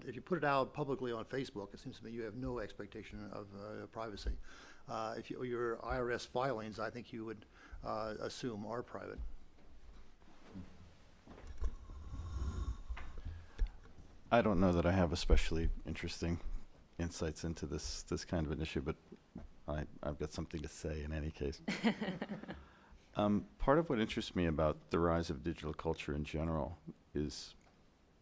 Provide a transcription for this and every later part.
if you put it out publicly on Facebook, it seems to me you have no expectation of privacy. If your IRS filings, I think you would assume are private. I don't know that I have especially interesting insights into this kind of an issue, but I've got something to say in any case. Part of what interests me about the rise of digital culture in general is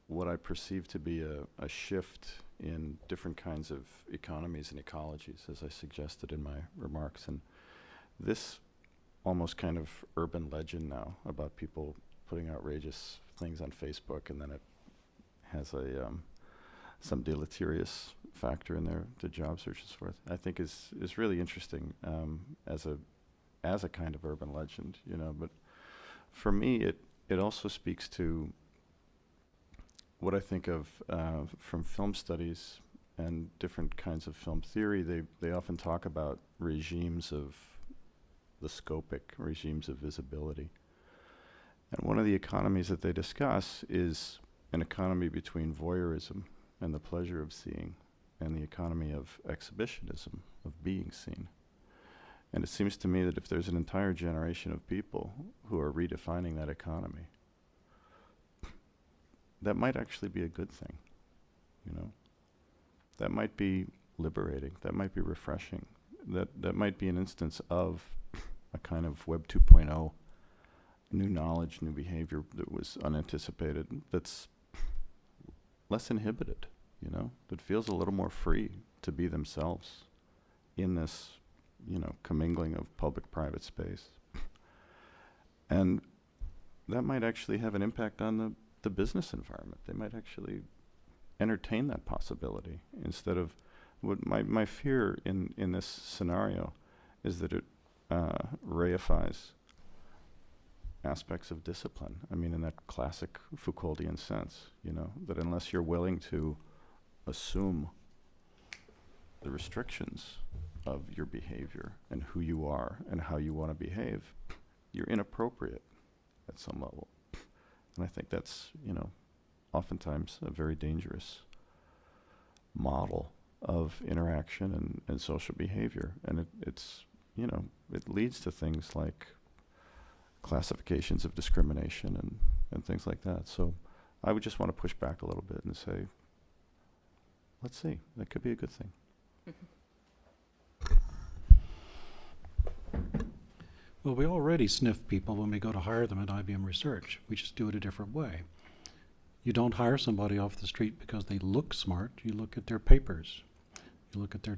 what I perceive to be a shift in different kinds of economies and ecologies, as I suggested in my remarks. And this almost kind of urban legend now about people putting outrageous things on Facebook, and then it has some deleterious factor in their job search and so forth, I think is really interesting as a kind of urban legend, you know. But for me, it also speaks to what I think of from film studies and different kinds of film theory. They often talk about regimes of the scopic, regimes of visibility. And one of the economies that they discuss is an economy between voyeurism and the pleasure of seeing, and the economy of exhibitionism, of being seen. And it seems to me that if there's an entire generation of people who are redefining that economy, that might actually be a good thing, you know? That might be liberating, that might be refreshing, that might be an instance of a kind of Web 2.0, new knowledge, new behavior that was unanticipated, that's less inhibited, you know, that feels a little more free to be themselves in this, you know, commingling of public-private space. And that might actually have an impact on the business environment. They might actually entertain that possibility instead of what my fear in this scenario is that it reifies aspects of discipline. I mean, in that classic Foucauldian sense, you know, that unless you're willing to assume the restrictions of your behavior and who you are and how you want to behave, you're inappropriate at some level. And I think that's, you know, oftentimes a very dangerous model of interaction and social behavior. And it's, you know, it leads to things like classifications of discrimination and things like that. So I would just want to push back a little bit and say, let's see, that could be a good thing. Well, we already sniff people when we go to hire them at IBM Research. We just do it a different way. You don't hire somebody off the street because they look smart. You look at their papers. You look at their